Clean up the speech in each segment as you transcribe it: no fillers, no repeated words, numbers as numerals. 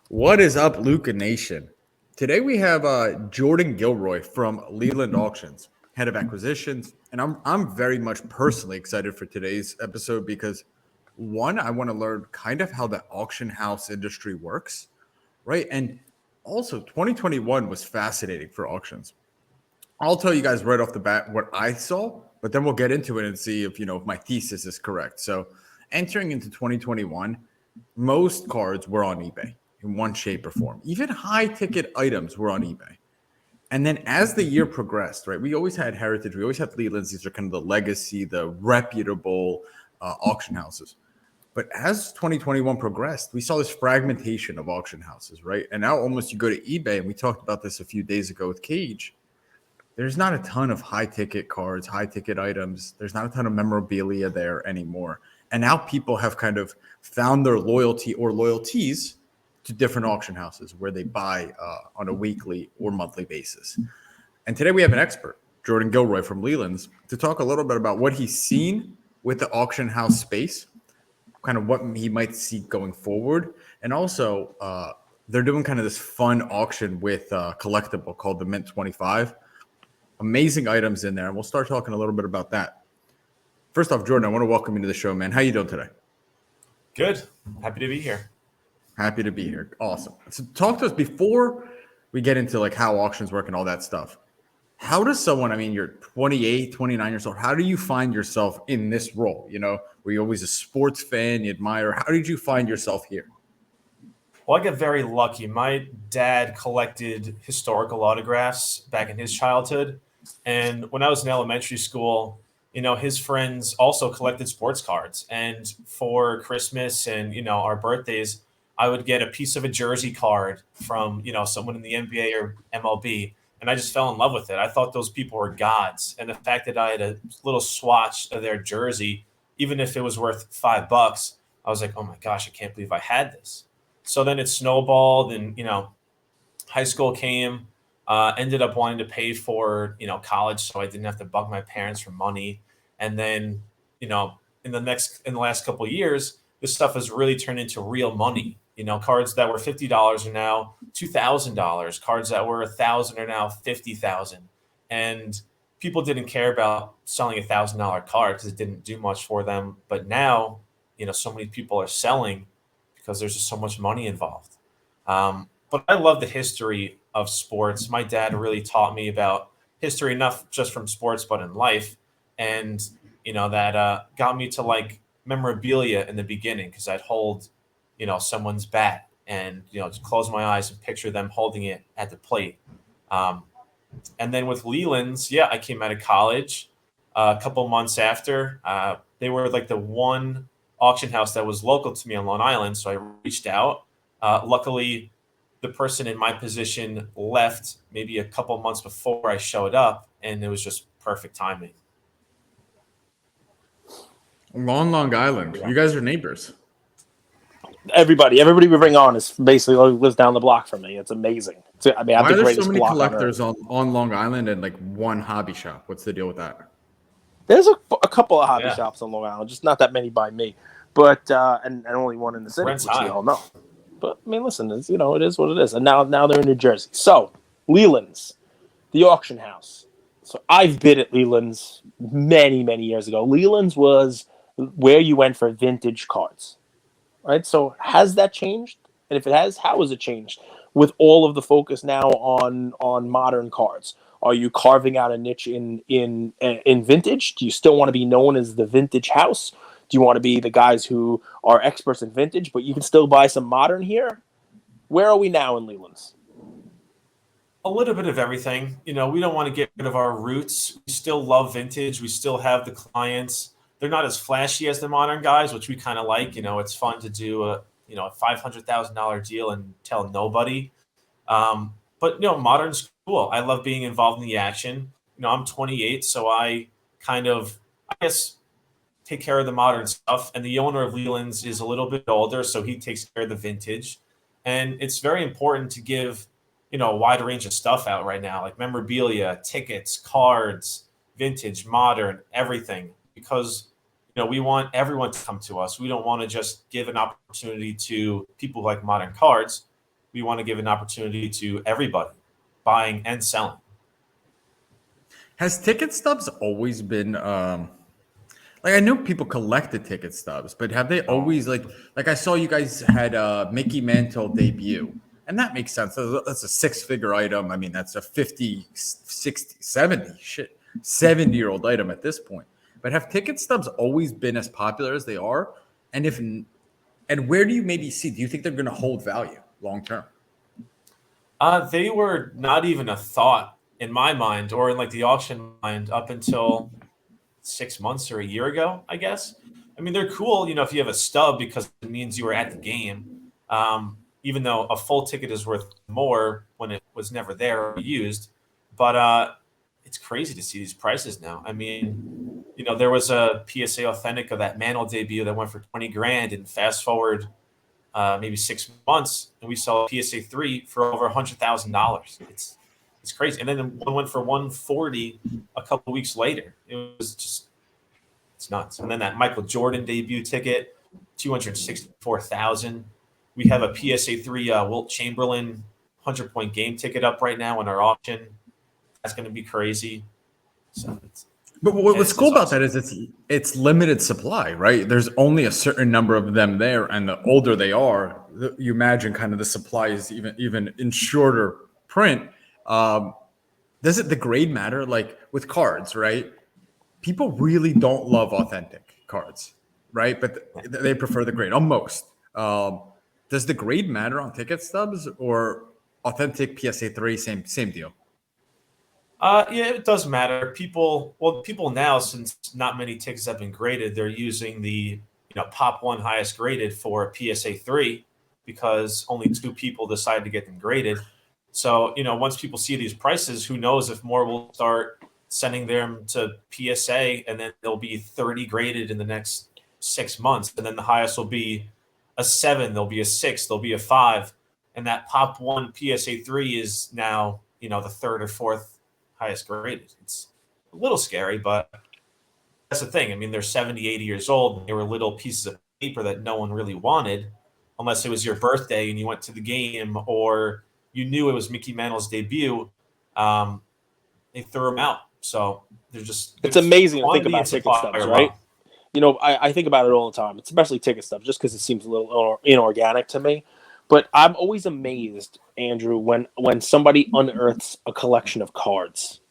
What is up, LukaNation? Today we have Jordan Gilroy from Leland Auctions, head of acquisitions, and I'm very much personally excited for today's episode because one, I want to learn kind of how the auction house industry works, right? And also, 2021 was fascinating for auctions. I'll tell you guys right off the bat what I saw, but then we'll get into it and see if my thesis is correct. So, entering into 2021, most cards were on eBay in one shape or form. Even high ticket items were on eBay. And then as the year progressed, right, we always had Heritage, we always had Lelands. These are kind of the legacy, the reputable auction houses. But as 2021 progressed, we saw this fragmentation of auction houses, right? And now almost you go to eBay, and we talked about this a few days ago with Cage. There's not a ton of high ticket cards, high ticket items. There's not a ton of memorabilia there anymore. And now people have kind of found their loyalty or loyalties to different auction houses where they buy on a weekly or monthly basis. And today we have an expert, Jordan Gilroy from Lelands, to talk a little bit about what he's seen with the auction house space, kind of what he might see going forward. And also, they're doing kind of this fun auction with collectible called the Mint25. Amazing items in there. And we'll start talking a little bit about that. First off, Jordan, I want to welcome you to the show, man. How you doing today? Good. Happy to be here. Happy to be here. Awesome. So talk to us before we get into like how auctions work and all that stuff. How does someone, you're 28, 29 years old. How do you find yourself in this role? Were you always a sports fan, you admire? How did you find yourself here? Well, I got very lucky. My dad collected historical autographs back in his childhood. And when I was in elementary school, his friends also collected sports cards. And for Christmas and, our birthdays, I would get a piece of a jersey card from, someone in the NBA or MLB. And I just fell in love with it. I thought those people were gods. And the fact that I had a little swatch of their jersey, even if it was worth $5, I was like, oh my gosh, I can't believe I had this. So then it snowballed and, high school came, ended up wanting to pay for, college so I didn't have to bug my parents for money. And then, in the last couple of years, this stuff has really turned into real money. Cards that were $50 are now $2,000. Cards that were $1,000 are now $50,000. And people didn't care about selling $1,000 card because it didn't do much for them. But now, so many people are selling because there's just so much money involved. But I love the history of sports. My dad really taught me about history, not just from sports, but in life. And, that got me to like memorabilia in the beginning because I'd hold, someone's bat and, just close my eyes and picture them holding it at the plate. And then with Leland's, I came out of college a couple months after. They were like the one auction house that was local to me on Long Island. So I reached out. Luckily, the person in my position left maybe a couple months before I showed up, and it was just perfect timing. Long Island. You guys are neighbors. Everybody we bring on is basically lives down the block from me. It's amazing. I have Why the are there greatest so many block collectors on Long Island and like one hobby shop? What's the deal with that? There's a couple of hobby shops on Long Island, just not that many by me, but and only one in the city, which you all know. But listen, it's, it is what it is. And now they're in New Jersey. So Leland's, the auction house. So I've been at Leland's many, many years ago. Leland's was where you went for vintage cards, right? So has that changed? And if it has, how has it changed with all of the focus now on modern cards? Are you carving out a niche in vintage? Do you still want to be known as the vintage house? Do you want to be the guys who are experts in vintage, but you can still buy some modern here? Where are we now in Leland's? A little bit of everything. We don't want to get rid of our roots. We still love vintage. We still have the clients. They're not as flashy as the modern guys, which we kind of like. It's fun to do a $500,000 deal and tell nobody. But modern's cool. I love being involved in the action. I'm 28, so I guess take care of the modern stuff. And the owner of Leland's is a little bit older, so he takes care of the vintage. And it's very important to give, a wide range of stuff out right now, like memorabilia, tickets, cards, vintage, modern, everything, because, we want everyone to come to us. We don't want to just give an opportunity to people who like modern cards. we want to give an opportunity to everybody buying and selling. Has ticket stubs always been like, I know people collected ticket stubs, but have they always like I saw you guys had a Mickey Mantle debut, and that makes sense. That's a 6-figure item. I mean, that's a 50, 60, 70-year-old item at this point. But have ticket stubs always been as popular as they are? And where do you maybe see? Do you think they're going to hold value long term? They were not even a thought in my mind or in like the auction mind up until 6 months or a year ago, I guess. I mean, they're cool, if you have a stub because it means you were at the game. Even though a full ticket is worth more when it was never there or used. But it's crazy to see these prices now. I mean, there was a PSA authentic of that Mantle debut that went for 20 grand, and fast forward maybe 6 months, and we saw a PSA 3 for over $100,000. It's crazy. And then one went for 140 a couple weeks later. It was just, it's nuts. And then that Michael Jordan debut ticket, 264,000. We have a PSA 3 Wilt Chamberlain 100-point game ticket up right now in our auction. That's going to be crazy. So but what's cool about that is it's limited supply, right? There's only a certain number of them there, and the older they are, you imagine kind of the supply is even in shorter print. Does the grade matter? Like with cards, right? People really don't love authentic cards, right? But they prefer the grade on most. Does the grade matter on ticket stubs, or authentic PSA 3, same deal? Yeah, it does matter. People now, since not many tickets have been graded, they're using the Pop 1 highest graded for a PSA 3 because only 2 people decide to get them graded. So, once people see these prices, who knows if more will start sending them to PSA, and then they'll be 30 graded in the next 6 months. And then the highest will be a 7, there'll be a 6, there'll be a 5. And that Pop 1 PSA 3 is now, the 3rd or 4th highest graded. It's a little scary, but that's the thing. I mean, they're 70, 80 years old. They were little pieces of paper that no one really wanted, unless it was your birthday and you went to the game, or you knew it was Mickey Mantle's debut. They threw them out. So it's amazing to think about ticket stubs, right? I think about it all the time, especially ticket stubs, just because it seems a little inorganic to me. But I'm always amazed, Andrew, when somebody unearths a collection of cards,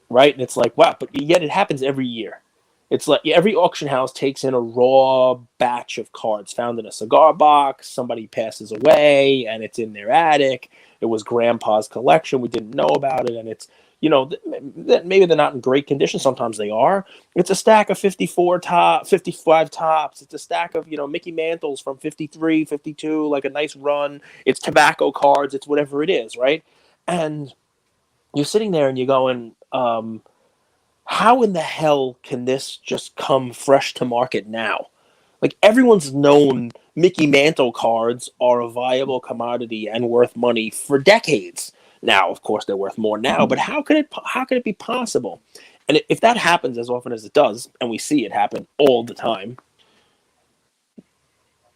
right? And it's like, wow, but yet it happens every year. It's like every auction house takes in a raw batch of cards found in a cigar box. Somebody passes away, and it's in their attic. It was grandpa's collection. We didn't know about it, and it's, maybe they're not in great condition. Sometimes they are. It's a stack of 55 tops. It's a stack of, Mickey Mantles from 53, 52, like a nice run. It's tobacco cards. It's whatever it is, right? And you're sitting there and you're going, how in the hell can this just come fresh to market now? Like, everyone's known Mickey Mantle cards are a viable commodity and worth money for decades. Now, of course, they're worth more now, but how could it be possible? And if that happens as often as it does, and we see it happen all the time,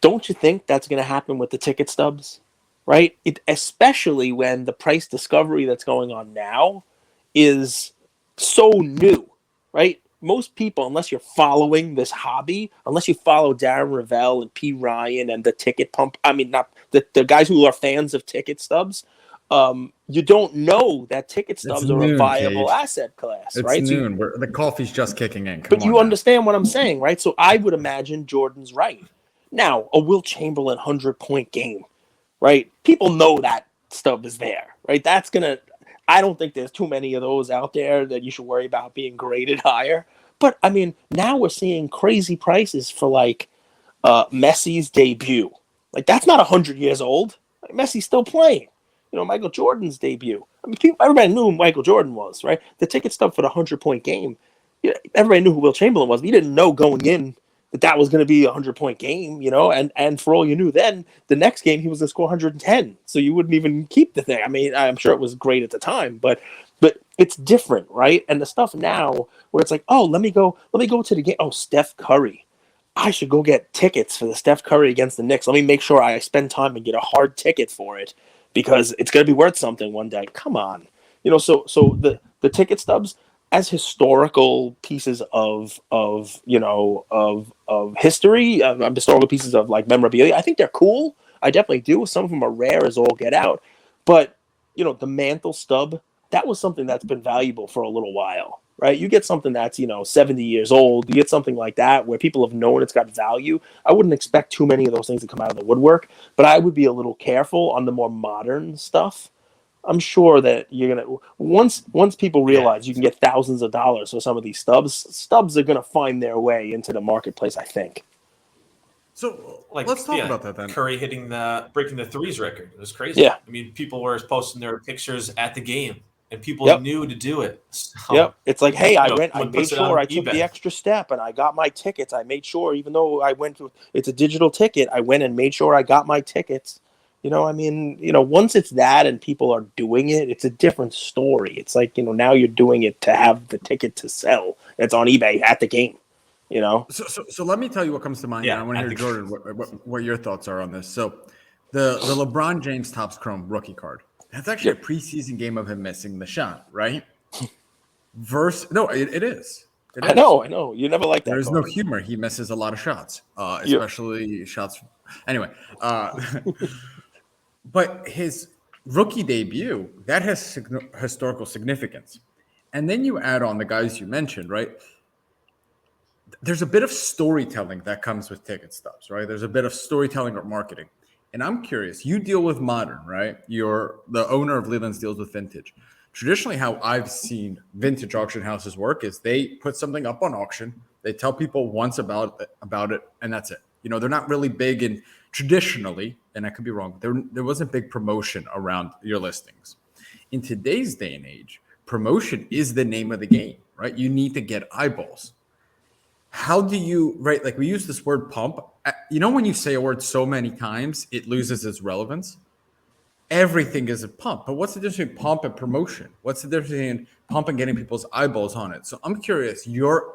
don't you think that's going to happen with the ticket stubs, right? Especially when the price discovery that's going on now is so new, right? Most people, unless you're following this hobby, unless you follow Darren Ravel and P. Ryan and the ticket pump, I mean, not the guys who are fans of ticket stubs, you don't know that ticket stubs are a viable asset class, right? It's noon. The coffee's just kicking in. But you understand what I'm saying, right? So I would imagine Jordan's right. Now, a Wilt Chamberlain 100-point game, right? People know that stub is there, right? I don't think there's too many of those out there that you should worry about being graded higher. But, I mean, now we're seeing crazy prices for, like, Messi's debut. Like, that's not 100 years old. Like, Messi's still playing. Michael Jordan's debut. I mean, everybody knew who Michael Jordan was, right? The ticket stub for the 100-point game, everybody knew who Wilt Chamberlain was, but you didn't know going in that was going to be a 100-point game, and for all you knew then, the next game he was going to score 110, so you wouldn't even keep the thing. I mean, I'm sure it was great at the time, but it's different, right? And the stuff now where it's like, oh, let me go to the game. Oh, Steph Curry. I should go get tickets for the Steph Curry against the Knicks. Let me make sure I spend time and get a hard ticket for it. because it's going to be worth something one day. Come on. So the ticket stubs as historical pieces of history, historical pieces of like memorabilia, I think they're cool. I definitely do. Some of them are rare as all get out. But, the mantle stub, that was something that's been valuable for a little while, right? You get something that's, 70 years old. You get something like that where people have known it's got value. I wouldn't expect too many of those things to come out of the woodwork, but I would be a little careful on the more modern stuff. I'm sure that you're going to, once people realize you can get thousands of dollars for some of these stubs are going to find their way into the marketplace, I think. So let's talk about that then. Curry breaking the threes record. It was crazy. Yeah. I mean, people were posting their pictures at the game, and people knew to do it. So, It's like, hey, I made sure I took eBay. the extra step and I got my tickets. I made sure, even though it's a digital ticket, I went and made sure I got my tickets. Once it's that and people are doing it, it's a different story. It's like, now you're doing it to have the ticket to sell. It's on eBay at the game. So let me tell you what comes to mind. Yeah, I want to hear Jordan what your thoughts are on this. So the LeBron James Topps Chrome rookie card. That's actually a preseason game of him missing the shot, right? It is. I know. You never like that. There's no humor. He misses a lot of shots, especially shots. Anyway, but his rookie debut, that has historical significance. And then you add on the guys you mentioned, right? There's a bit of storytelling that comes with ticket stubs, right? There's a bit of storytelling or marketing. And I'm curious, you deal with modern, right? You're the owner of Lelands deals with vintage. Traditionally, how I've seen vintage auction houses work is they put something up on auction. They tell people once about it, and that's it. They're not really big in traditionally, and I could be wrong, there wasn't big promotion around your listings. In today's day and age, promotion is the name of the game, right? You need to get eyeballs. How do you, right? Like we use this word pump. When you say a word so many times, it loses its relevance. Everything is a pump. But what's the difference between pump and promotion? What's the difference between pump and getting people's eyeballs on it? So I'm curious, you're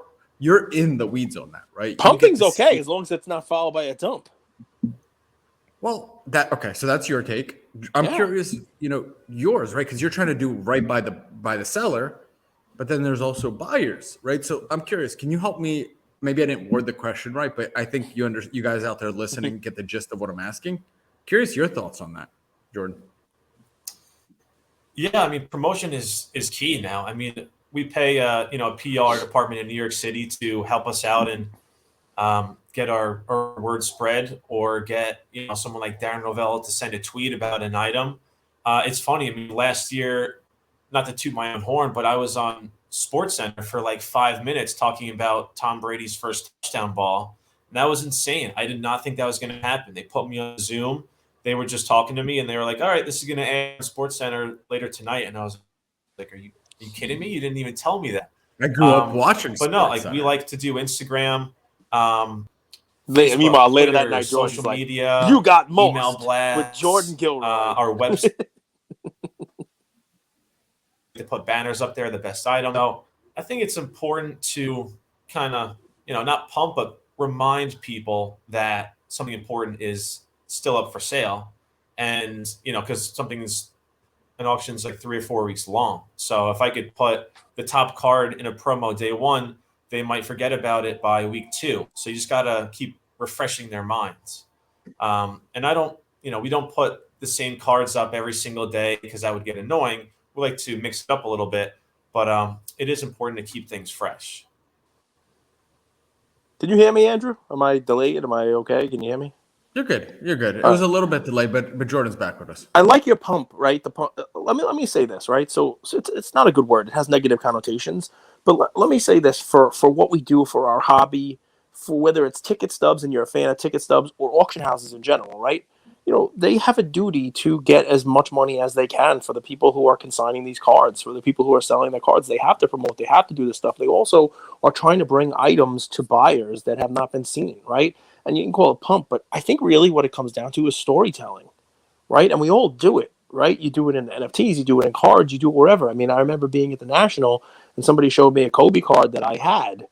in the weeds on that, right? Pumping's okay as long as it's not followed by a dump. Well, so that's your take. I'm curious, yours, right? Because you're trying to do right by the seller, but then there's also buyers, right? So I'm curious, can you help me? Maybe I didn't word the question right, but I think you guys out there listening get the gist of what I'm asking. Curious your thoughts on that, Jordan. Yeah, I mean, promotion is key now. I mean, we pay a PR department in New York City to help us out and get our word spread, or get someone like Darren Novella to send a tweet about an item. It's funny. I mean, last year, not to toot my own horn, but I was on SportsCenter for like 5 minutes talking about Tom Brady's first touchdown ball. And that was insane. I did not think that was going to happen. They put me on Zoom. They were just talking to me, and they were like, all right, this is going to air on SportsCenter later tonight. And I was like, are you kidding me? You didn't even tell me that. I grew up watching But no, like we like to do Instagram. Meanwhile, later that night, social Jordan's media, like, you got email most blasts, with Jordan Gilroy. Our website. They put banners up there, the best item. So I think it's important to kind of, not pump, but remind people that something important is still up for sale. And, because an auction's like 3 or 4 weeks long. So if I could put the top card in a promo day 1, they might forget about it by week 2. So you just got to keep refreshing their minds. And we don't put the same cards up every single day because that would get annoying. We like to mix it up a little bit, but it is important to keep things fresh. Did you hear me, Andrew? Am I delayed? Am I okay? Can you hear me? You're good. It was a little bit delayed, but Jordan's back with us. I like your pump, right? The pump. Let me say this, right? So it's not a good word. It has negative connotations. But let me say this for what we do for our hobby, for whether it's ticket stubs and you're a fan of ticket stubs, or auction houses in general, right? They have a duty to get as much money as they can for the people who are consigning these cards, for the people who are selling their cards. They have to promote. They have to do this stuff. They also are trying to bring items to buyers that have not been seen, right? And you can call it pump, but I think really what it comes down to is storytelling, right? And we all do it, right? You do it in NFTs, you do it in cards, you do it wherever. I mean, I remember being at the National and somebody showed me a Kobe card that I had.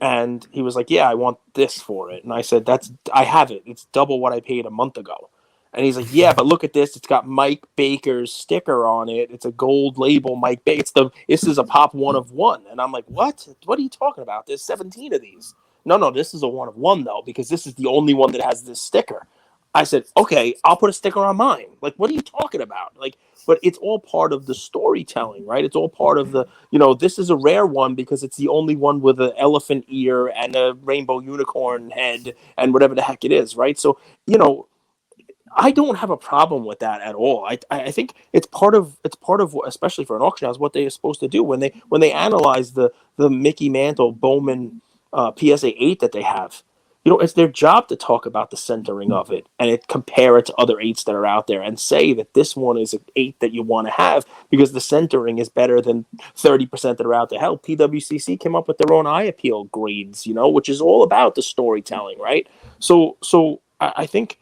And he was like, yeah, I want this for it. And I said, I have it. It's double what I paid a month ago. And he's like, yeah, but look at this. It's got Mike Baker's sticker on it. It's a gold label, Mike Baker. This is a pop 1 of 1. And I'm like, what? What are you talking about? There's 17 of these. No, this is a 1 of 1, though, because this is the only one that has this sticker. I said, okay, I'll put a sticker on mine. Like, what are you talking about? Like, but it's all part of the storytelling, right? It's all part of the, this is a rare one because it's the only one with an elephant ear and a rainbow unicorn head and whatever the heck it is, right? So, I don't have a problem with that at all. I think it's part of especially for an auction house, what they are supposed to do when they analyze the Mickey Mantle Bowman PSA 8 that they have. It's their job to talk about the centering of it and compare it to other 8s that are out there and say that this one is an 8 that you want to have because the centering is better than 30% that are out there. Hell, PWCC came up with their own eye appeal grades, which is all about the storytelling, right? So I think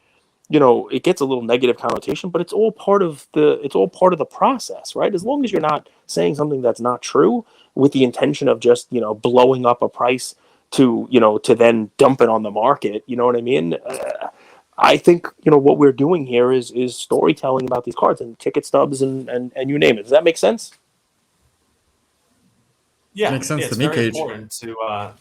it gets a little negative connotation, but it's all part of the process, right? As long as you're not saying something that's not true with the intention of just, blowing up a price to then dump it on the market. You know what I mean? I think, what we're doing here is storytelling about these cards and ticket stubs and you name it. Does that make sense? Yeah. Makes sense it's to me, very Cage. important to,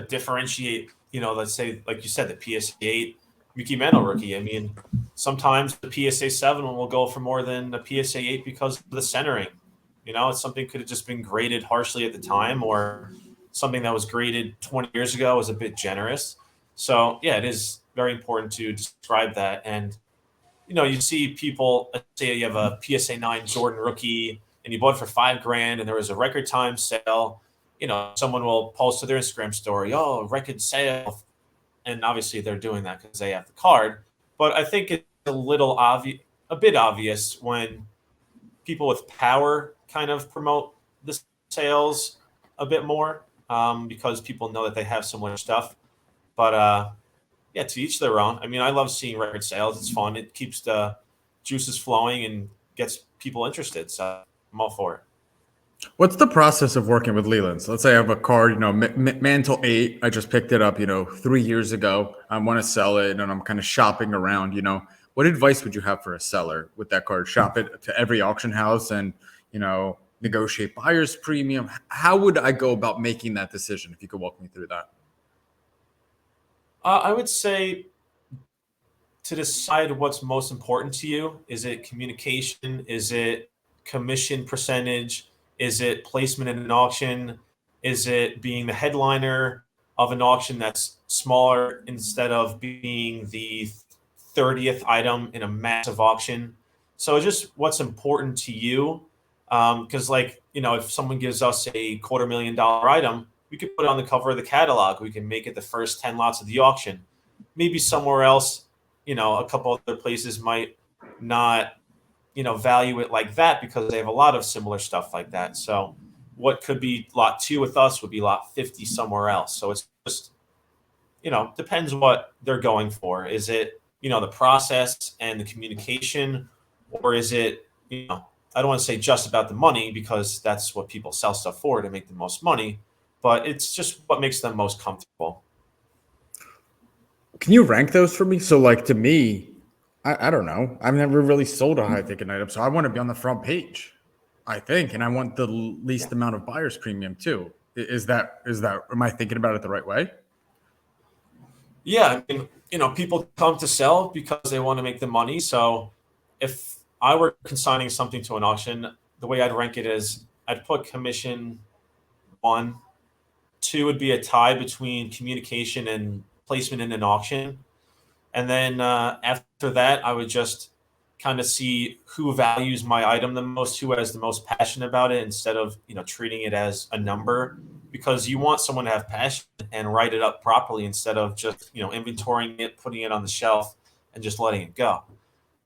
differentiate, let's say, like you said, the PSA 8 Mickey Mantle rookie. I mean, sometimes the PSA 7 will go for more than the PSA 8 because of the centering. It's something could have just been graded harshly at the time, or something that was graded 20 years ago was a bit generous. So, yeah, it is very important to describe that. And, you see people, let's say you have a PSA 9 Jordan rookie and you bought it for $5,000 and there was a record time sale. Someone will post to their Instagram story, oh, record sale. And obviously they're doing that because they have the card. But I think it's a bit obvious when people with power kind of promote the sales a bit more because people know that they have so much stuff. But yeah, to each their own. I mean, I love seeing record sales. It's fun. It keeps the juices flowing and gets people interested. So I'm all for it. What's the process of working with Lelands? Let's say I have a card, Mantle 8. I just picked it up, 3 years ago. I want to sell it and I'm kind of shopping around, What advice would you have for a seller with that card? Shop it to every auction house and, negotiate buyer's premium. How would I go about making that decision if you could walk me through that? I would say to decide what's most important to you. Is it communication? Is it commission percentage? Is it placement in an auction? Is it being the headliner of an auction that's smaller instead of being the 30th item in a massive auction? So just what's important to you. Because if someone gives us a $250,000 item, we could put it on the cover of the catalog. We can make it the first 10 lots of the auction. Maybe somewhere else, a couple other places might not, value it like that because they have a lot of similar stuff like that. So what could be lot 2 with us would be lot 50 somewhere else. So it's just, depends what they're going for. Is it, the process and the communication, or is it, I don't want to say just about the money because that's what people sell stuff for, to make the most money, but it's just what makes them most comfortable. Can you rank those for me? So, to me, I don't know. I've never really sold a high ticket item, so I want to be on the front page, I think, and I want the least amount of buyer's premium too. Is that? Am I thinking about it the right way? Yeah, I mean, people come to sell because they want to make the money. So, if I were consigning something to an auction, the way I'd rank it is I'd put commission 1, 2 would be a tie between communication and placement in an auction. And then after that, I would just kind of see who values my item the most, who has the most passion about it, instead of, treating it as a number, because you want someone to have passion and write it up properly instead of just, inventorying it, putting it on the shelf and just letting it go.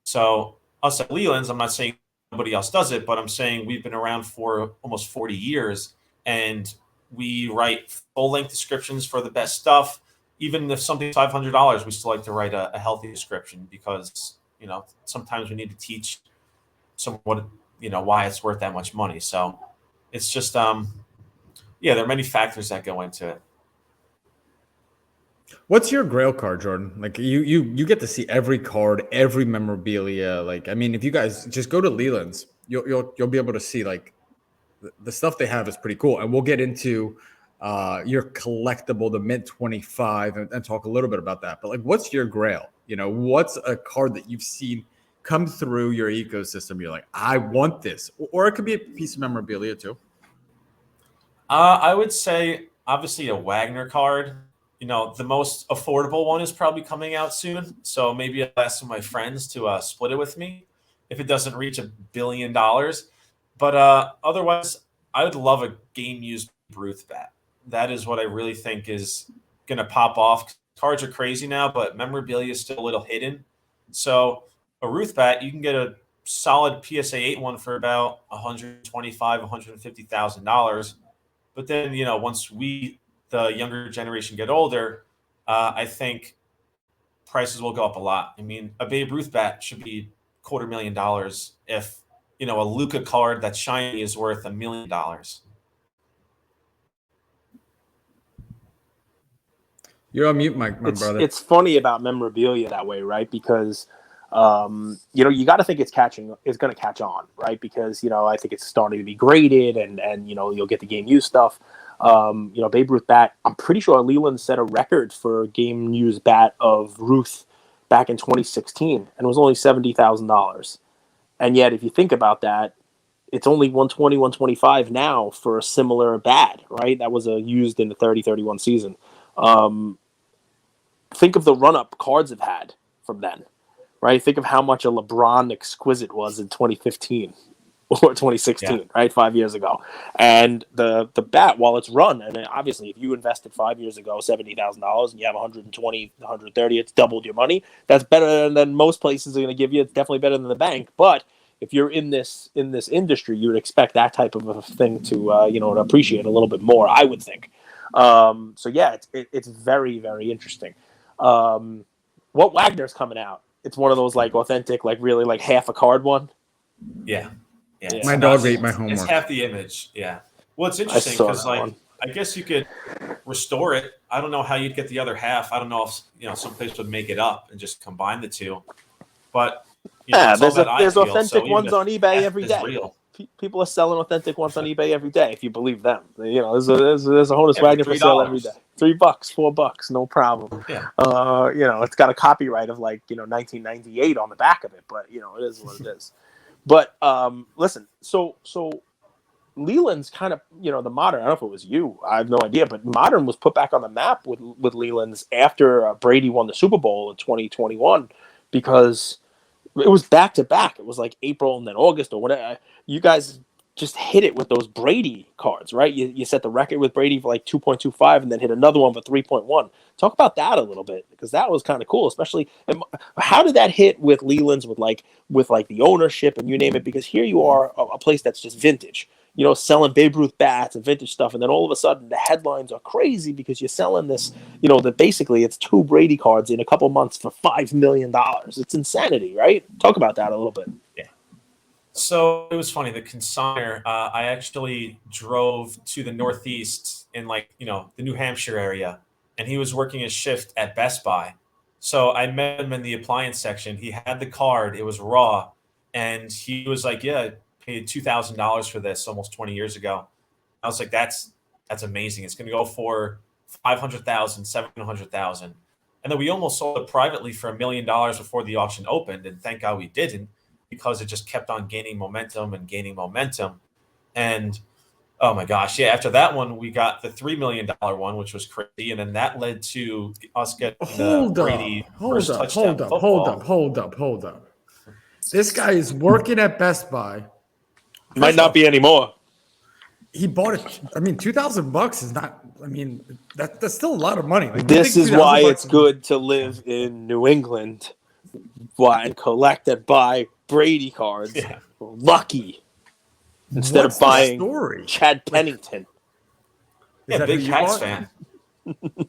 So us at Leland's, I'm not saying nobody else does it, but I'm saying we've been around for almost 40 years and we write full-length descriptions for the best stuff. Even if something's $500, we still like to write a healthy description because, sometimes we need to teach someone, why it's worth that much money. So it's just, there are many factors that go into it. What's your Grail card, Jordan? Like you get to see every card, every memorabilia. Like I mean, if you guys just go to Leland's, you'll be able to see like the stuff they have is pretty cool. And we'll get into your collectible, the Mint 25, and talk a little bit about that. But like, what's your Grail? You know, what's a card that you've seen come through your ecosystem? You're like, I want this, or it could be a piece of memorabilia too. I would say obviously a Wagner card. You know, the most affordable one is probably coming out soon. So maybe I'll ask some of my friends to split it with me if it doesn't reach $1 billion. But otherwise, I would love a game used Ruth bat. That is what I really think is going to pop off. Cards are crazy now, but memorabilia is still a little hidden. So a Ruth bat, you can get a solid PSA 8 one for about $125,000, $150,000. But then, you know, once the younger generation, get older, I think prices will go up a lot. I mean, a Babe Ruth bat should be $250,000 if, you know, a Luka card that's shiny is worth $1 million. You're on mute, my brother. It's funny about memorabilia that way, right? Because you know, you got to think it's going to catch on, right? Because, you know, I think it's starting to be graded and, you know, you'll get the game used stuff. You know, Babe Ruth bat, I'm pretty sure Leland set a record for game used bat of Ruth back in 2016, and it was only $70,000. And yet, if you think about that, it's only 120, 125 now for a similar bat, right? That was used in the 30-31 season. Think of the run-up cards have had from then. Right, think of how much a LeBron exquisite was in 2015 or 2016, right, 5 years ago. And the bat, while it's run, and obviously if you invested 5 years ago $70,000 and you have 120, 130, it's doubled your money. That's better than most places are going to give you. It's definitely better than the bank. But if you're in this industry, you would expect that type of a thing to you know, to appreciate a little bit more, I would think. So yeah, it's very, very interesting. What Wagner's coming out? It's one of those like authentic, like really like half a card one. Yeah. My dog ate my homework. It's half the image. Yeah. Well, it's interesting because like I guess you could restore it. I don't know how you'd get the other half. I don't know if, you know, some place would make it up and just combine the two. But you know, there's authentic ones on eBay every day. Real. People are selling authentic ones on eBay every day, if you believe them. You know, there's a Honus Wagner for sale every day. $3, $4, no problem. Yeah. You know, it's got a copyright of like, you know, 1998 on the back of it, but you know, it is what it is. But listen, so Leland's kind of, you know, the Modern, I don't know if it was you, I have no idea, but Modern was put back on the map with Leland's after Brady won the Super Bowl in 2021 because it was back to back. It was like April and then August or whatever. You guys just hit it with those Brady cards, right? You set the record with Brady for like 2.25 and then hit another one for 3.1. Talk about that a little bit because that was kind of cool, especially how did that hit with Leland's with the ownership and you name it? Because here you are, a place that's just vintage, you know, selling Babe Ruth bats and vintage stuff, and then all of a sudden the headlines are crazy because you're selling this, you know, that basically it's 2 Brady cards in a couple months for $5 million. It's insanity, right? Talk about that a little bit. Yeah. So it was funny. The consignor, I actually drove to the Northeast in like, you know, the New Hampshire area, and he was working a shift at Best Buy. So I met him in the appliance section. He had the card. It was raw. And he was like, yeah, I paid $2,000 for this almost 20 years ago. I was like, that's amazing. It's going to go for $500,000, $700,000. And then we almost sold it privately for $1 million before the auction opened. And thank God we didn't, because it just kept on gaining momentum. And oh my gosh, yeah, after that one, we got the $3 million one, which was crazy. And then that led to us getting the Brady first touchdown football. Hold up. This guy is working at Best Buy. Might not be anymore. He bought it. I mean, $2,000 is not. I mean, that's still a lot of money. Like, this is why it's good to live in New England. Why and collect and buy Brady cards. Yeah. Lucky instead of buying Chad Pennington. Yeah, big Pats fan.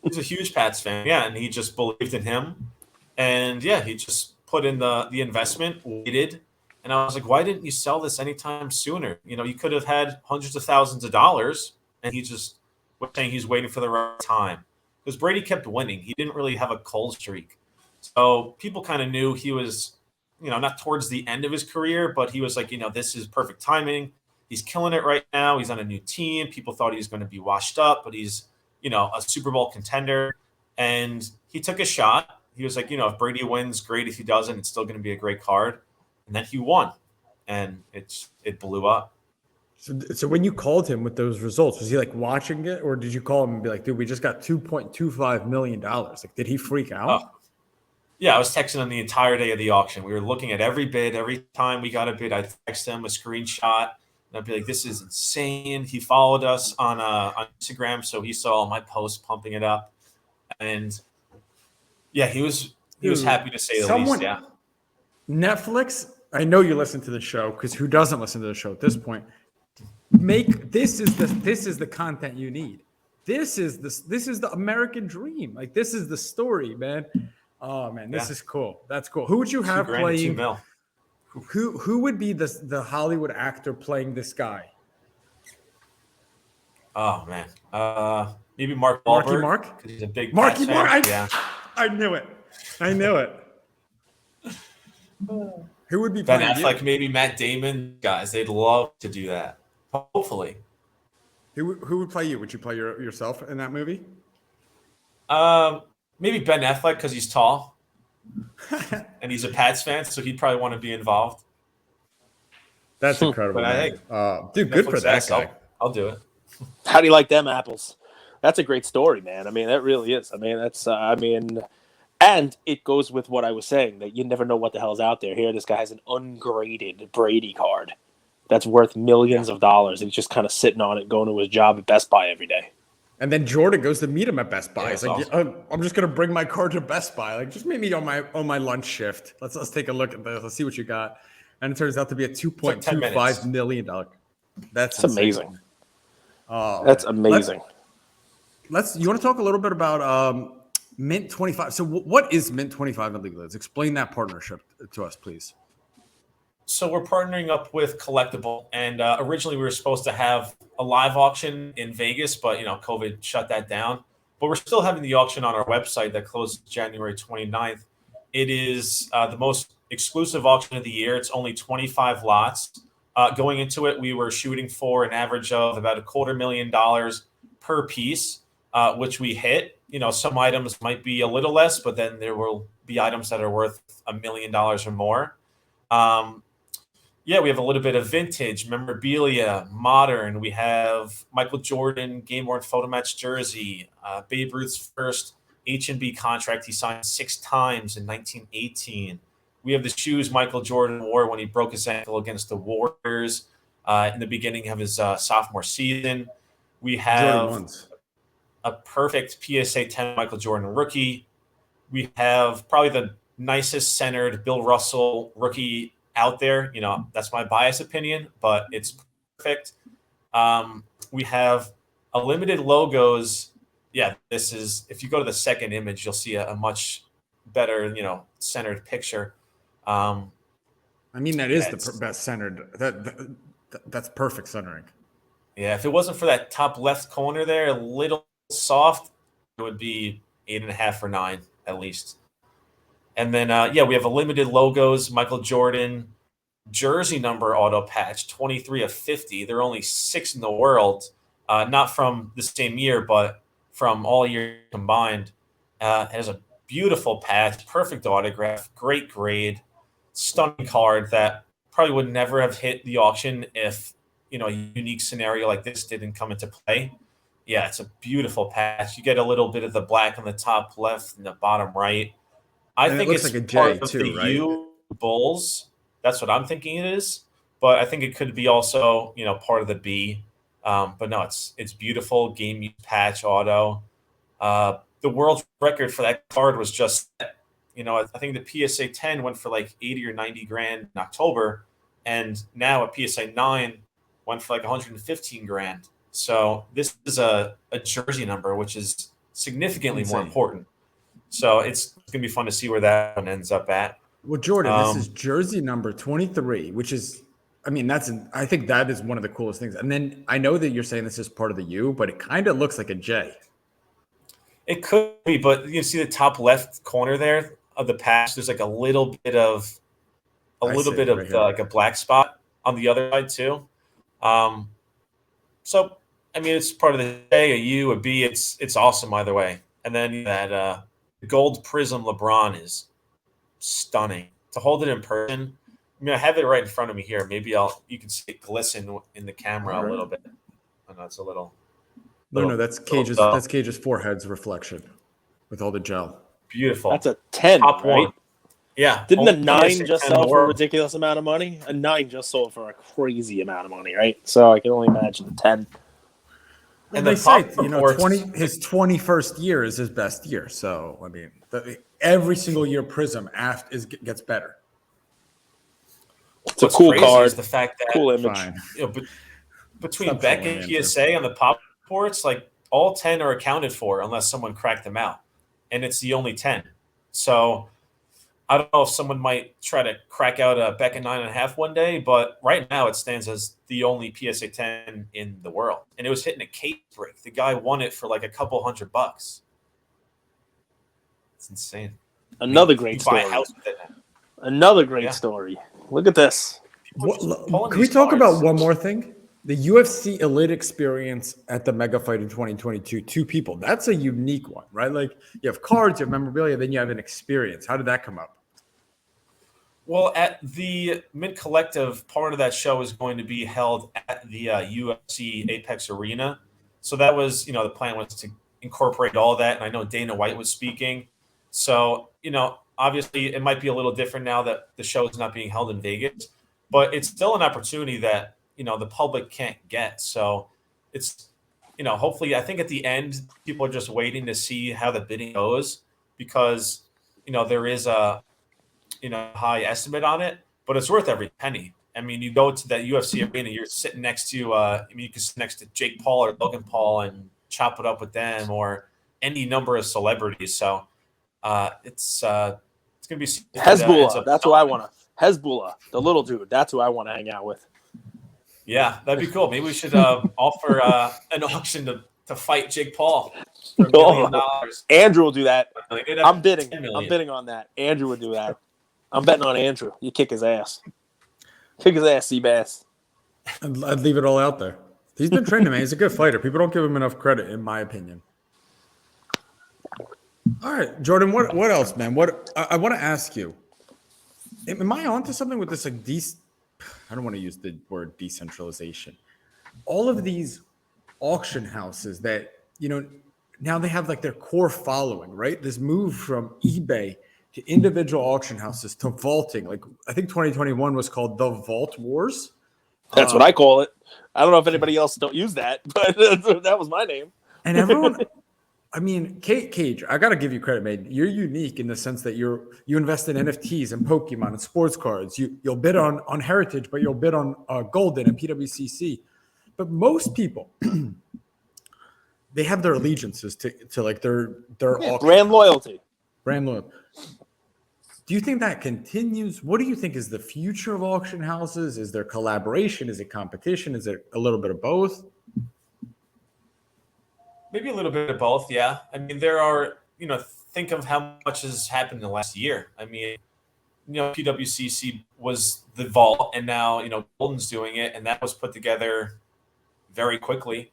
He's a huge Pats fan. Yeah, and he just believed in him, and yeah, he just put in the investment, waited. And I was like, why didn't you sell this anytime sooner? You know, you could have had hundreds of thousands of dollars. And he just was saying he's waiting for the right time. because Brady kept winning. He didn't really have a cold streak. So people kind of knew he was, not towards the end of his career, but he was like, this is perfect timing. He's killing it right now. He's on a new team. People thought he was going to be washed up, but he's, a Super Bowl contender. And he took a shot. He was like, if Brady wins, great. If he doesn't, it's still going to be a great card. And then he won, and it blew up. So when you called him with those results, was he like watching it, or did you call him and be like, dude, we just got $2.25 million? Like, did he freak out? Oh. Yeah, I was texting him the entire day of the auction. We were looking at every bid. Every time we got a bid, I'd text him a screenshot. And I'd be like, this is insane. He followed us on Instagram, so he saw my post pumping it up. And, yeah, he was happy to say the least, yeah. Netflix, I know you listen to the show, because who doesn't listen to the show at this point? This is the content you need. This is the American dream. Like, this is the story, man. Oh man, this is cool. That's cool. Who would you have playing? Who would be the Hollywood actor playing this guy? Oh man, maybe Mark Wahlberg. Mark? He's a big Marky Mark. Yeah, I knew it. Who would be Ben playing Affleck? you? Maybe Matt Damon. Guys, they'd love to do that. Hopefully. Who would play you? Would you play yourself in that movie? Maybe Ben Affleck, because he's tall and he's a Pats fan, so he'd probably want to be involved. That's incredible. But I think, dude, good for that guy. I'll do it. How do you like them apples? That's a great story, man. I mean, that really is. I mean, that's. And it goes with what I was saying, that you never know what the hell's out there. Here, this guy has an ungraded Brady card that's worth millions of dollars. And he's just kind of sitting on it, going to his job at Best Buy every day. And then Jordan goes to meet him at Best Buy. Yeah, He's like, awesome. I'm just gonna bring my card to Best Buy. Like, just meet me on my lunch shift. Let's take a look at this. Let's see what you got. And it turns out to be a $2.25 million. That's amazing. Oh, that's amazing. You want to talk a little bit about Mint25? So what is Mint25 and Lelands? Explain that partnership to us, please. So we're partnering up with Collectible, and originally we were supposed to have a live auction in Vegas, but COVID shut that down. But we're still having the auction on our website that closed January 29th. It is the most exclusive auction of the year. It's only 25 lots. Going into it, we were shooting for an average of about $250,000 per piece, which we hit. Some items might be a little less, but then there will be items that are worth $1 million or more. We have a little bit of vintage, memorabilia, modern. We have Michael Jordan game-worn photo match jersey, Babe Ruth's first H&B contract he signed 6 times in 1918. We have the shoes Michael Jordan wore when he broke his ankle against the Warriors in the beginning of his sophomore season. We have a perfect PSA 10 Michael Jordan rookie. We have probably the nicest centered Bill Russell rookie out there. That's my biased opinion, but it's perfect. We have a limited logos. Yeah, this is, if you go to the second image, you'll see a much better, centered picture. That is the best centered. That's perfect centering. Yeah, if it wasn't for that top left corner there, a little soft, it would be 8.5 or 9 at least. And then, we have a limited logos, Michael Jordan jersey number auto patch, 23 of 50. There are only 6 in the world, not from the same year, but from all years combined. It has a beautiful patch, perfect autograph, great grade, stunning card that probably would never have hit the auction if, a unique scenario like this didn't come into play. Yeah, it's a beautiful patch. You get a little bit of the black on the top left and the bottom right. I think it's like a J too, the right? U Bulls. That's what I'm thinking it is. But I think it could be also, part of the B. But no, it's beautiful. Game use patch auto. The world record for that card was just, I think the PSA 10 went for like 80 or 90 grand in October. And now a PSA 9 went for like 115 grand. So this is a jersey number, which is significantly more important. So it's going to be fun to see where that one ends up at. Well, Jordan, this is jersey number 23, which is, I think that is one of the coolest things. And then I know that you're saying this is part of the U, but it kind of looks like a J. It could be, but you see the top left corner there of the patch. There's like a little bit of Right here. like a black spot on the other side too. So I mean, it's part of the A, a U, a B. It's awesome either way. And then that gold prism LeBron is stunning. To hold it in person, I mean, I have it right in front of me here. Maybe you can see it glisten in the camera a little bit. I know it's a little. No, that's Cage's forehead's reflection with all the gel. Beautiful. That's a 10, Top right? one. Yeah. Didn't a 9 just sell for a more. ridiculous amount of money? A 9 just sold for a crazy amount of money, right? So I can only imagine a 10. And they say, his 21st year is his best year. So, I mean, every single year Prism gets better. It's a cool card. Is the fact that cool image. Between Beck and PSA on the pop reports, like all 10 are accounted for unless someone cracked them out. And it's the only 10. So I don't know if someone might try to crack out a Beck at 9.5 one day, but right now it stands as the only PSA 10 in the world. And it was hitting a case break. The guy won it for like a couple $100. It's insane. Another great story. Another great story. Look at this. Can we talk about one more thing? The UFC Elite Experience at the Mega Fight in 2022, 2 people. That's a unique one, right? Like you have cards, you have memorabilia, then you have an experience. How did that come up? Well, at the Mint Collective, part of that show is going to be held at the UFC Apex Arena. So that was, the plan was to incorporate all that. And I know Dana White was speaking. So, obviously it might be a little different now that the show is not being held in Vegas, but it's still an opportunity that, the public can't get. So it's, hopefully I think at the end, people are just waiting to see how the bidding goes because, there is a, high estimate on it, but it's worth every penny. I mean, you go to that UFC arena, you're sitting next to, you can sit next to Jake Paul or Logan Paul and chop it up with them or any number of celebrities. So it's going to be Hezbollah. That's who I want to. Hezbollah, the little dude. That's who I want to hang out with. Yeah, that'd be cool. Maybe we should offer an auction to fight Jake Paul for $1 million. Andrew will do that. I'm bidding. I'm bidding on that. Andrew would do that. I'm betting on Andrew. You kick his ass. Kick his ass, Seabass. I'd leave it all out there. He's been training, man. He's a good fighter. People don't give him enough credit, in my opinion. All right, Jordan, what else, man? What I want to ask you, am I onto something with this, like, I don't want to use the word decentralization. All of these auction houses that, now they have like their core following, right? This move from eBay to individual auction houses to vaulting. Like I think 2021 was called the Vault Wars. That's what I call it. I don't know if anybody else don't use that, but that was my name. And everyone, I mean, Cage, I got to give you credit, man. You're unique in the sense that you invest in NFTs and Pokemon and sports cards. You'll bid on Heritage, but you'll bid on Golden and PWCC. But most people, they have their allegiances to like their brand loyalty. Brand loyalty. Do you think that continues? What do you think is the future of auction houses? Is there collaboration? Is it competition? Is it a little bit of both? Maybe a little bit of both, yeah. I mean, there are, think of how much has happened in the last year. I mean, PWCC was the vault, and now, Golden's doing it, and that was put together very quickly.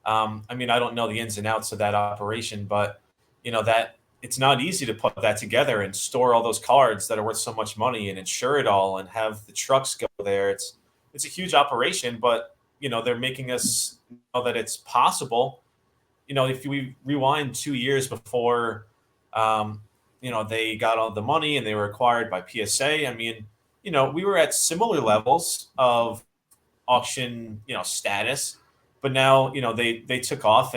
I mean, I don't know the ins and outs of that operation, but, that it's not easy to put that together and store all those cards that are worth so much money and insure it all and have the trucks go there. It's a huge operation, but, they're making us know that it's possible. If we rewind 2 years before, they got all the money and they were acquired by PSA, I mean, we were at similar levels of auction, status, but now, they took off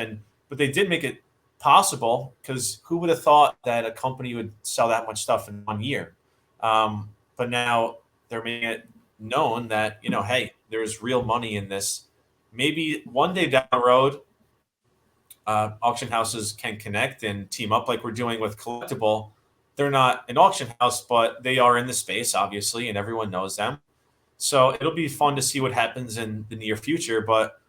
but they did make it possible because who would have thought that a company would sell that much stuff in 1 year? But now they're making it known that, hey, there's real money in this. Maybe one day down the road, auction houses can connect and team up like we're doing with Collectible. They're not an auction house, but they are in the space, obviously, and everyone knows them. So it'll be fun to see what happens in the near future. But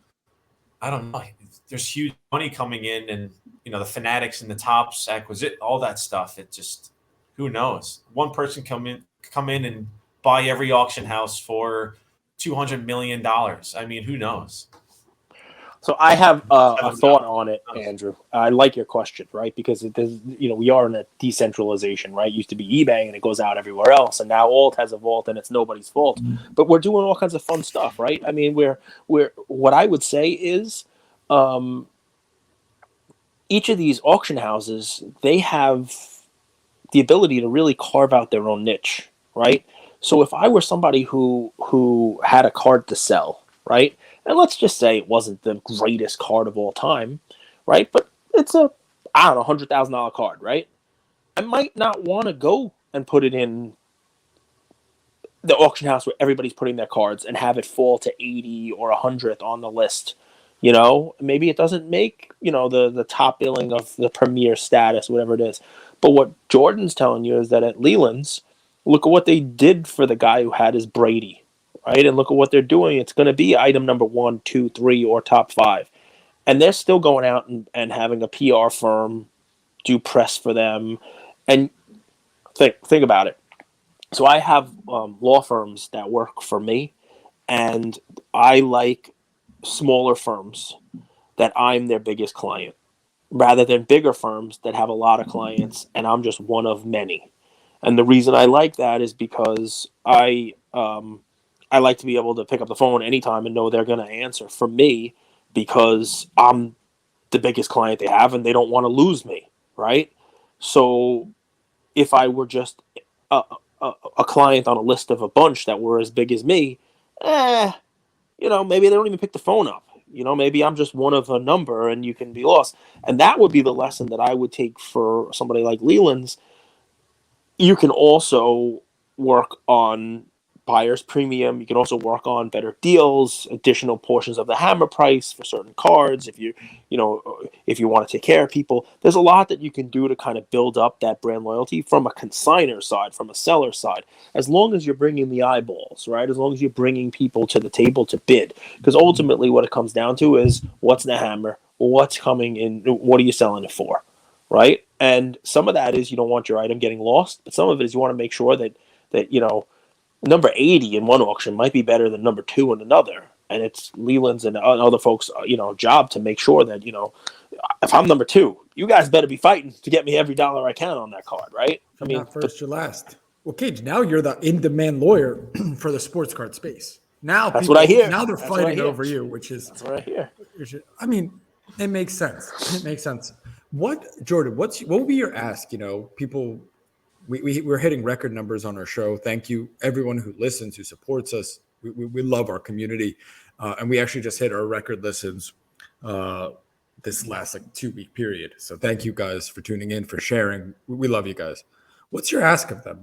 I don't know. There's huge money coming in, and the fanatics and the tops acquisition, all that stuff. It just, who knows? One person come in and buy every auction house for $200 million. I mean, who knows? So I have a thought on it, Andrew. I like your question, right? Because we are in a decentralization, right? It used to be eBay and it goes out everywhere else, and now Alt has a vault and it's nobody's fault. But we're doing all kinds of fun stuff, right? I mean, what I would say is, each of these auction houses, they have the ability to really carve out their own niche, right? So if I were somebody who had a card to sell, right? And let's just say it wasn't the greatest card of all time, right? But it's a, I don't know, $100,000 card, right? I might not want to go and put it in the auction house where everybody's putting their cards and have it fall to 80 or 100th on the list. Maybe it doesn't make, the top billing of the premier status, whatever it is. But what Jordan's telling you is that at Leland's, look at what they did for the guy who had his Brady, right? And look at what they're doing. It's going to be item number 1, 2, 3, or top 5. And they're still going out and having a PR firm do press for them. And think about it. So I have law firms that work for me, and I like smaller firms that I'm their biggest client, rather than bigger firms that have a lot of clients and I'm just one of many. And the reason I like that is because I like to be able to pick up the phone anytime and know they're going to answer for me, because I'm the biggest client they have and they don't want to lose me, right? So if I were just a client on a list of a bunch that were as big as me, maybe they don't even pick the phone up. Maybe I'm just one of a number and you can be lost. And that would be the lesson that I would take for somebody like Leland's. You can also work on buyer's premium. You can also work on better deals, additional portions of the hammer price for certain cards. If you want to take care of people, there's a lot that you can do to kind of build up that brand loyalty from a consignor side, from a seller side, as long as you're bringing the eyeballs, right? As long as you're bringing people to the table to bid, because ultimately what it comes down to is what's the hammer, what's coming in, what are you selling it for, right? And some of that is you don't want your item getting lost, but some of it is you want to make sure that number 80 in one auction might be better than number 2 in another. And it's Leland's and other folks, job to make sure that, if I'm number 2, you guys better be fighting to get me every dollar I can on that card, right? I mean, not first, you're last. Well, Cage, now you're the in-demand lawyer for the sports card space. Now that's what I hear. Now they're fighting over you, which is that's what I hear. I mean, it makes sense. It makes sense. Jordan? What would be your ask? People. We're hitting record numbers on our show. Thank you, everyone who listens, who supports us. We love our community. And we actually just hit our record listens this last 2-week period. So thank you guys for tuning in, for sharing. We love you guys. What's your ask of them?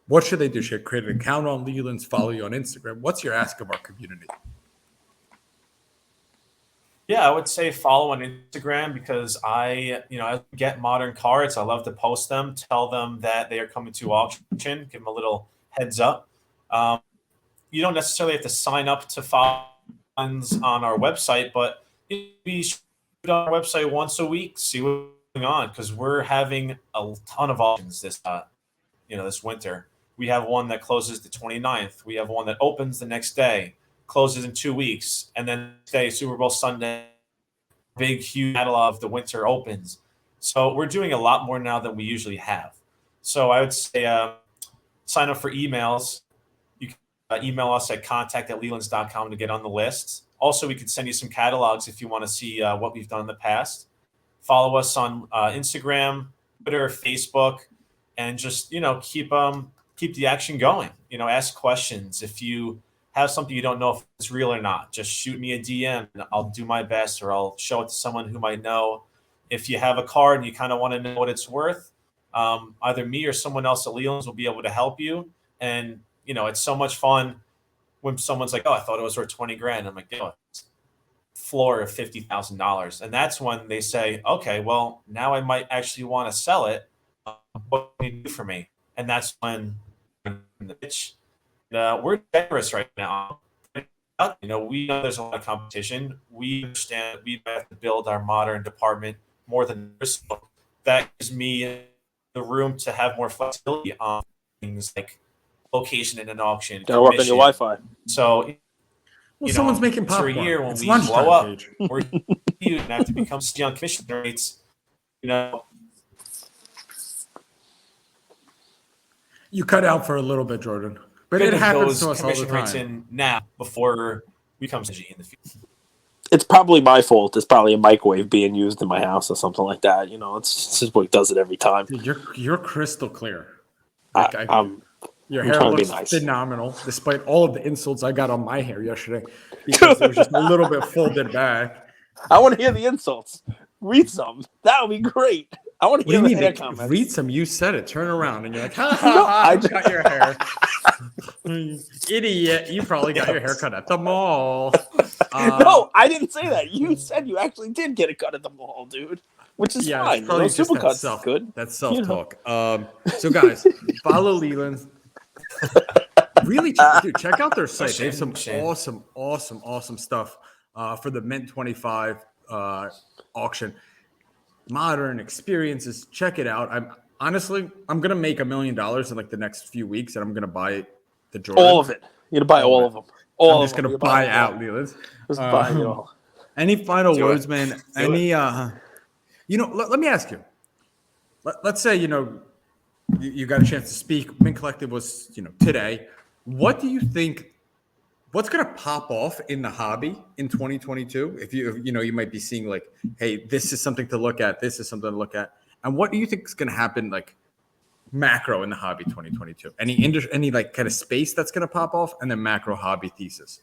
What should they do? Should they create an account on Leland's, follow you on Instagram? What's your ask of our community? Yeah, I would say follow on Instagram, because I get modern cards. I love to post them, tell them that they are coming to auction, give them a little heads up. You don't necessarily have to sign up to follow on our website, but be sure to on our website once a week, see what's going on, because we're having a ton of auctions this winter. We have one that closes the 29th. We have one that opens the next day, closes in 2 weeks, and then today, Super Bowl Sunday, big huge catalog of the winter opens. So we're doing a lot more now than we usually have. So I would say sign up for emails. You can email us at contact@lelands.com to get on the list. Also, we could send you some catalogs if you want to see what we've done in the past. Follow us on Instagram, Twitter, Facebook, and just keep the action going. Ask questions. If you have something you don't know if it's real or not, just shoot me a DM and I'll do my best, or I'll show it to someone who might know. If you have a card and you kind of want to know what it's worth, either me or someone else at Leland's will be able to help you. And, it's so much fun when someone's like, oh, I thought it was worth 20 grand. I'm like, it's floor of $50,000. And that's when they say, okay, well, now I might actually want to sell it. What can you do for me? And that's when the pitch. We're generous right now. we know there's a lot of competition. We understand that we have to build our modern department more than this. So that gives me the room to have more flexibility on things like location in an auction. Gotta work on your Wi-Fi. So, someone's making for popcorn. a year when it's we lunchtime, blow up, Paige. we're going to have to become on commission rates. You cut out for a little bit, Jordan, but it happens to us all the rates time. in now before we become in the future. It's probably my fault. It's probably a microwave being used in my house or something like that. It's just what does it every time. Dude, you're crystal clear. Your I'm hair trying to be looks nice. phenomenal, despite all of the insults I got on my hair yesterday because it was just a little bit folded back. I want to hear the insults. Read some. That would be great. I want to hear the hair comments. Read some. You said it. Turn around and you're like, ha ha ha! I got your hair. Idiot! You probably got your hair cut at the mall. No, I didn't say that. You said you actually did get it cut at the mall, dude. Which is fine. Supercuts is good. That's self-talk. So guys, follow Leland. Really, dude, check out their site. They have some awesome stuff for the Mint25 auction. Modern experiences. Check it out. I'm gonna make $1 million in like the next few weeks, and I'm gonna buy the Jordan. All of it. You're gonna buy all of them. I'm just gonna buy out Leland. Just buy it all. Any final words, man? Let me ask you. Let's say you got a chance to speak. Mint Collective was today. What do you think? What's going to pop off in the hobby in 2022? If you might be seeing like, hey, this is something to look at. This is something to look at. And what do you think is going to happen like macro in the hobby 2022? Any like kind of space that's going to pop off, and then macro hobby thesis?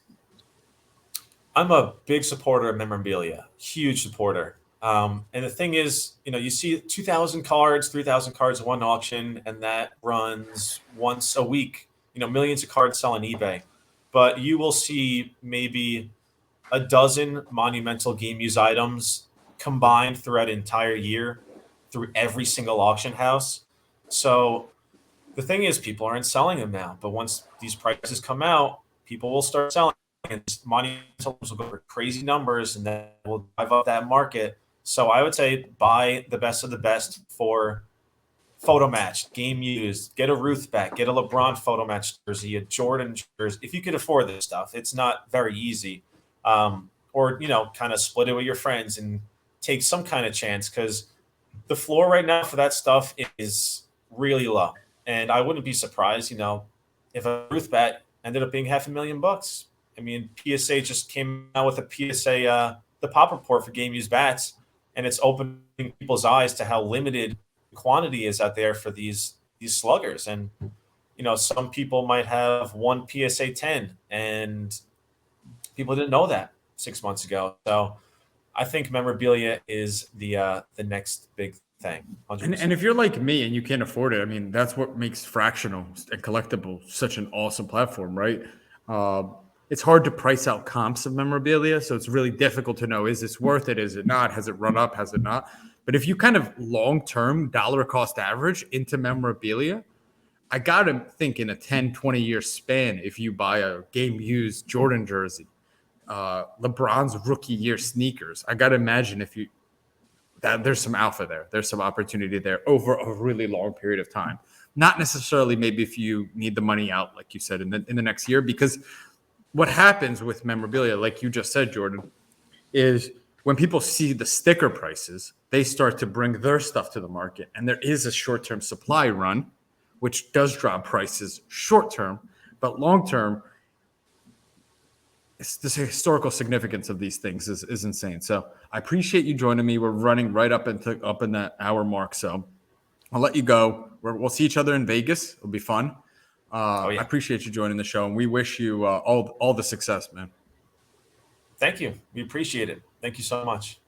I'm a big supporter of memorabilia, huge supporter. And the thing is, you see 2,000 cards, 3,000 cards in one auction, and that runs once a week. Millions of cards sell on eBay. But you will see maybe a dozen monumental game use items combined throughout an entire year through every single auction house. So the thing is, people aren't selling them now. But once these prices come out, people will start selling. And monumental will go for crazy numbers, and then will drive up that market. So I would say buy the best of the best for photo match, game used, get a Ruth back, get a LeBron photo match jersey, a Jordan jersey. If you could afford this stuff, it's not very easy. Or kind of split it with your friends and take some kind of chance, because the floor right now for that stuff is really low. And I wouldn't be surprised, if a Ruth bat ended up being $500,000. I mean, PSA just came out with a PSA, the pop report for game used bats, and it's opening people's eyes to how limited quantity is out there for these sluggers. And some people might have one PSA 10, and people didn't know that 6 months ago. So I think memorabilia is the next big thing. And if you're like me and you can't afford it, I mean, that's what makes fractional and collectible such an awesome platform, right? It's hard to price out comps of memorabilia, so it's really difficult to know, is this worth it? Is it not? Has it run up? Has it not? But if you kind of long-term dollar cost average into memorabilia, I got to think in a 10, 20-year span, if you buy a game-used Jordan jersey, LeBron's rookie year sneakers, I got to imagine there's some alpha there. There's some opportunity there over a really long period of time. Not necessarily maybe if you need the money out, like you said, in the next year, because what happens with memorabilia, like you just said, Jordan, is when people see the sticker prices, they start to bring their stuff to the market. And there is a short-term supply run, which does drop prices short-term, but long-term, the historical significance of these things is insane. So I appreciate you joining me. We're running right up in that hour mark. So I'll let you go. We'll see each other in Vegas. It'll be fun. I appreciate you joining the show, and we wish you all the success, man. Thank you. We appreciate it. Thank you so much.